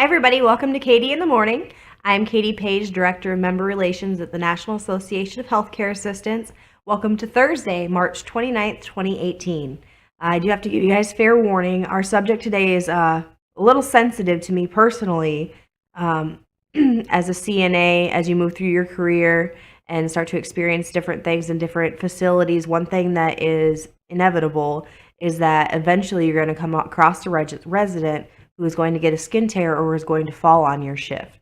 everybody, welcome to Katie in the Morning. I'm Katie Page, Director of Member Relations at the National Association of Healthcare Assistants. Welcome to Thursday, March 29th, 2018. I do have to give you guys fair warning. Our subject today is a little sensitive to me personally. As a CNA, as you move through your career and start to experience different things in different facilities, one thing that is inevitable is that eventually you're going to come across a resident who is going to get a skin tear or is going to fall on your shift.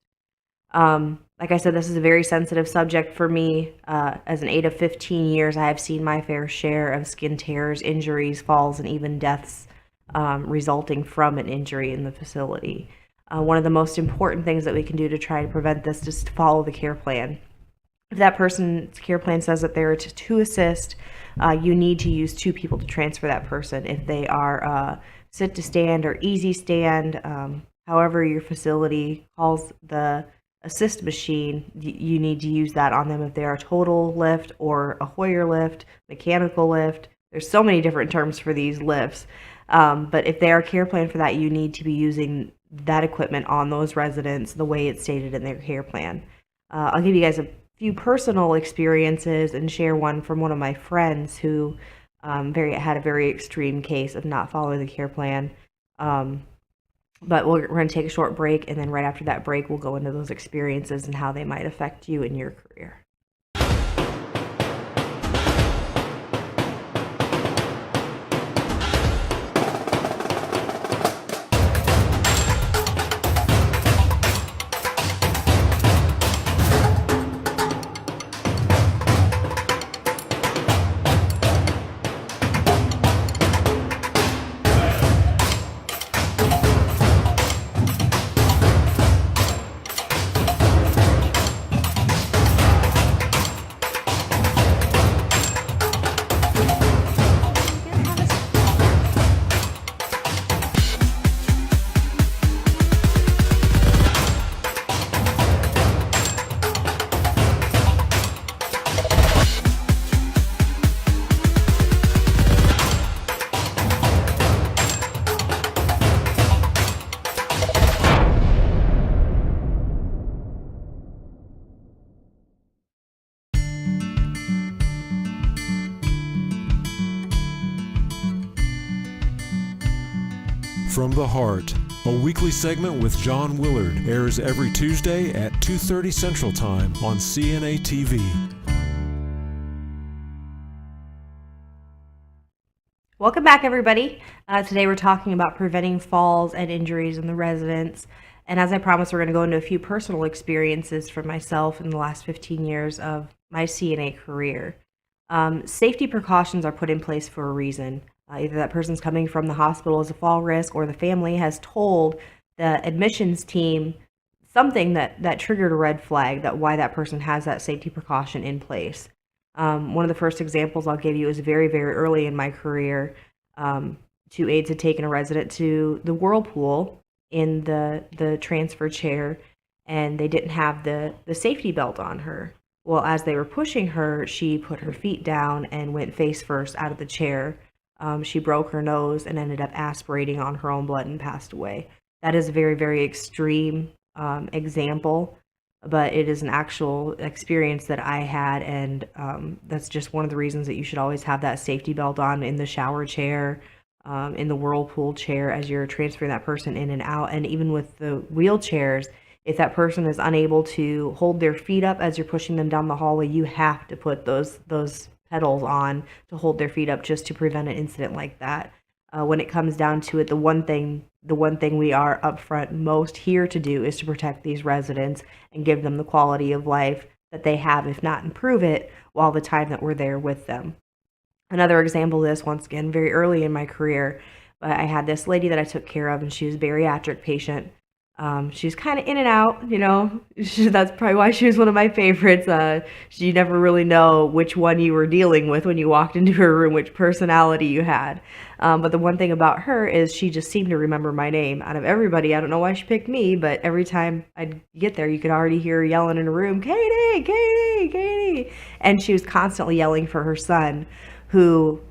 Like I said, this is a very sensitive subject for me. As an aide of 15 years, I have seen my fair share of skin tears, injuries, falls, and even deaths resulting from an injury in the facility. One of the most important things that we can do to try to prevent this is to follow the care plan. If that person's care plan says that they're to assist, you need to use 2 people to transfer that person. If they are sit to stand or easy stand, however your facility calls the assist machine, you need to use that on them. If they are a total lift or a Hoyer lift, mechanical lift, there's so many different terms for these lifts. But if they are care plan for that, you need to be using that equipment on those residents the way it's stated in their care plan. I'll give you guys a few personal experiences and share one from one of my friends who had a very extreme case of not following the care plan. But we're going to take a short break, and then right after that break, we'll go into those experiences and how they might affect you in your career. From the Heart, a weekly segment with John Willard, airs every Tuesday at 2:30 Central Time on CNA TV. Welcome back, everybody. Today we're talking about preventing falls and injuries in the residents. And as I promised, we're going to go into a few personal experiences for myself in the last 15 years of my CNA career. Safety precautions are put in place for a reason. Either that person's coming from the hospital as a fall risk, or the family has told the admissions team something that triggered a red flag, that why that person has that safety precaution in place. One of the first examples I'll give you is very, very early in my career. 2 aides had taken a resident to the whirlpool in the transfer chair, and they didn't have the safety belt on her. Well, as they were pushing her, she put her feet down and went face first out of the chair. She broke her nose and ended up aspirating on her own blood and passed away. That is a very, very extreme example, but it is an actual experience that I had, and that's just one of the reasons that you should always have that safety belt on in the shower chair, in the whirlpool chair as you're transferring that person in and out. And even with the wheelchairs, if that person is unable to hold their feet up as you're pushing them down the hallway, you have to put those pedals on to hold their feet up, just to prevent an incident like that. When it comes down to it, the one thing we are upfront most here to do is to protect these residents and give them the quality of life that they have, if not improve it, while the time that we're there with them. Another example of this, once again, very early in my career, I had this lady that I took care of, and she was a bariatric patient. She was kind of in and out, that's probably why she was one of my favorites. You never really know which one you were dealing with when you walked into her room, which personality you had. But the one thing about her is she just seemed to remember my name. Out of everybody, I don't know why she picked me, but every time I'd get there, you could already hear her yelling in a room, "Katie, Katie, Katie." And she was constantly yelling for her son, who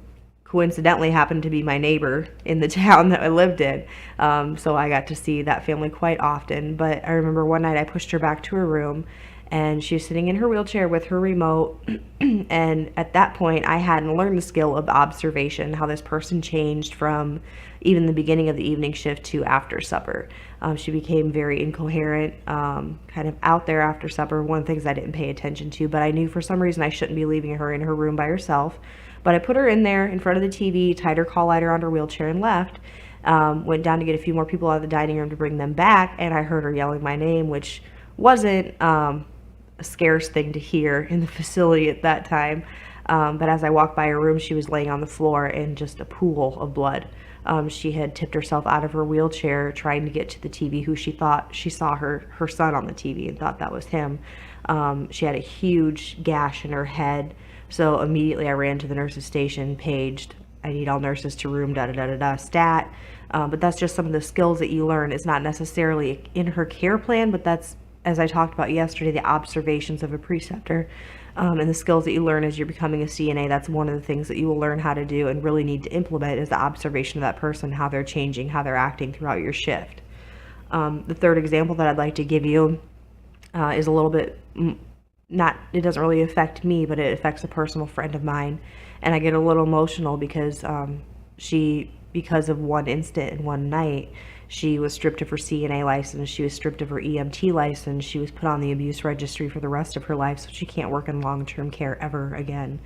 coincidentally happened to be my neighbor in the town that I lived in. So I got to see that family quite often. But I remember one night I pushed her back to her room, and she was sitting in her wheelchair with her remote. And at that point, I hadn't learned the skill of observation, how this person changed from even the beginning of the evening shift to after supper. She became very incoherent, kind of out there after supper. One of the things I didn't pay attention to, but I knew for some reason I shouldn't be leaving her in her room by herself. But I put her in there in front of the TV, tied her call light around her wheelchair, and left. Went down to get a few more people out of the dining room to bring them back, and I heard her yelling my name, which wasn't a scarce thing to hear in the facility at that time. But as I walked by her room, she was laying on the floor in just a pool of blood. She had tipped herself out of her wheelchair trying to get to the TV, who she thought she saw her son on the TV and thought that was him. She had a huge gash in her head. So immediately I ran to the nurse's station, paged, I need all nurses to room, stat. But that's just some of the skills that you learn. It's not necessarily in her care plan, but that's, as I talked about yesterday, the observations of a preceptor. And the skills that you learn as you're becoming a CNA, that's one of the things that you will learn how to do and really need to implement is the observation of that person, how they're changing, how they're acting throughout your shift. The third example that I'd like to give you is a little bit it doesn't really affect me, but it affects a personal friend of mine. And I get a little emotional because because of one instant and one night, she was stripped of her CNA license, she was stripped of her EMT license, she was put on the abuse registry for the rest of her life, so she can't work in long-term care ever again.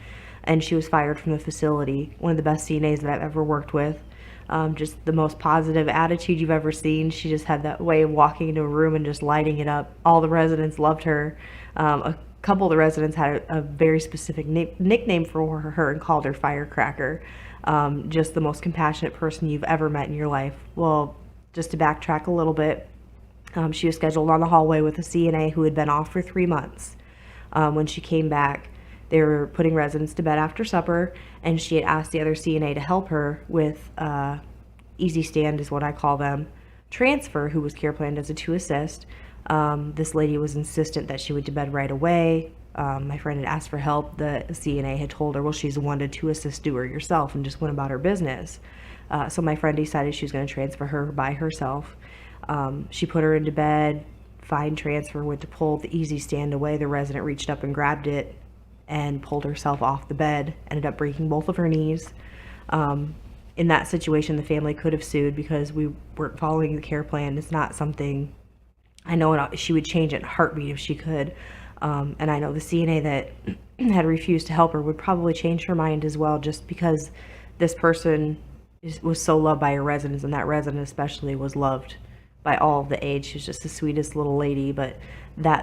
And she was fired from the facility. One of the best CNAs that I've ever worked with. Just the most positive attitude you've ever seen. She just had that way of walking into a room and just lighting it up. All the residents loved her. A couple of the residents had a very specific nickname for her and called her Firecracker. Just the most compassionate person you've ever met in your life. Well, just to backtrack a little bit, she was scheduled on the hallway with a CNA who had been off for 3 months. When she came back, they were putting residents to bed after supper, and she had asked the other CNA to help her with Easy Stand is what I call them, transfer, who was care planned as a 2 assist. This lady was insistent that she went to bed right away. My friend had asked for help. The CNA had told her, well, she's a 1 to 2 assist, do her yourself, and just went about her business. So my friend decided she was going to transfer her by herself. She put her into bed, fine transfer, went to pull the Easy Stand away. The resident reached up and grabbed it and pulled herself off the bed, ended up breaking both of her knees. In that situation, the family could have sued because we weren't following the care plan. It's not something, I know she would change it in a heartbeat if she could. And I know the CNA that had refused to help her would probably change her mind as well, just because this person was so loved by her residents, and that resident especially was loved by all of the aides. She was just the sweetest little lady. But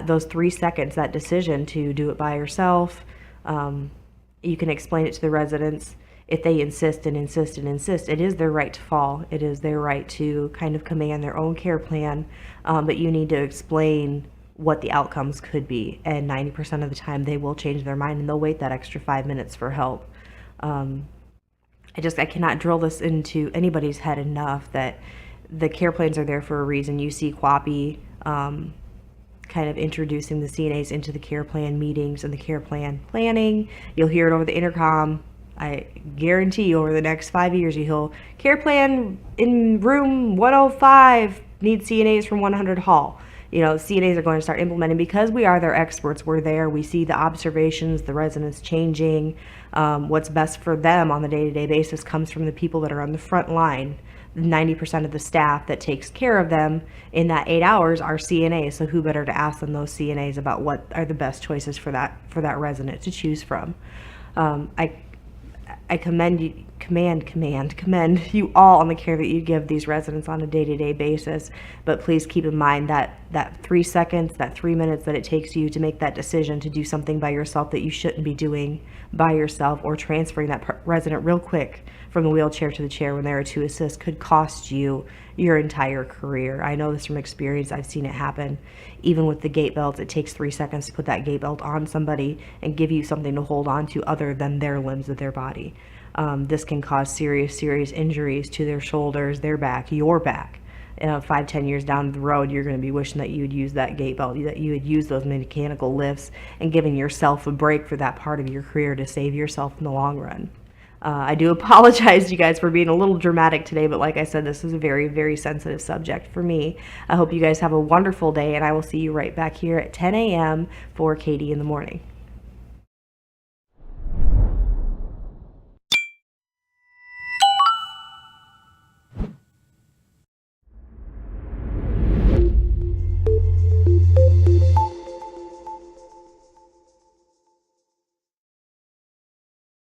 those 3 seconds, that decision to do it by herself, you can explain it to the residents. If they insist and insist and insist, it is their right to fall. It is their right to kind of command their own care plan, but you need to explain what the outcomes could be. And 90% of the time they will change their mind and they'll wait that extra 5 minutes for help. I cannot drill this into anybody's head enough that the care plans are there for a reason. You see QAPI kind of introducing the CNAs into the care plan meetings and the care plan planning. You'll hear it over the intercom. I guarantee you over the next 5 years, you'll care plan in room 105 needs CNAs from 100 hall. You know, CNAs are going to start implementing because we are their experts. We're there. We see the observations, the residents changing. What's best for them on the day-to-day basis comes from the people that are on the front line. 90% of the staff that takes care of them in that 8 hours are CNAs. So who better to ask than those CNAs about what are the best choices for that resident to choose from. I commend you all on the care that you give these residents on a day-to-day basis, but please keep in mind that 3 seconds, that 3 minutes that it takes you to make that decision to do something by yourself that you shouldn't be doing by yourself, or transferring that resident real quick from the wheelchair to the chair when they're a 2 assist, could cost you your entire career. I know this from experience. I've seen it happen. Even with the gait belts, it takes 3 seconds to put that gait belt on somebody and give you something to hold on to other than their limbs of their body. This can cause serious injuries to their shoulders, their back, your back. 5-10 years down the road, you're going to be wishing that you would use that gait belt, that you would use those mechanical lifts, and giving yourself a break for that part of your career to save yourself in the long run. I do apologize, you guys, for being a little dramatic today, but like I said, this is a very, very sensitive subject for me. I hope you guys have a wonderful day, and I will see you right back here at 10 a.m. for Katie in the Morning.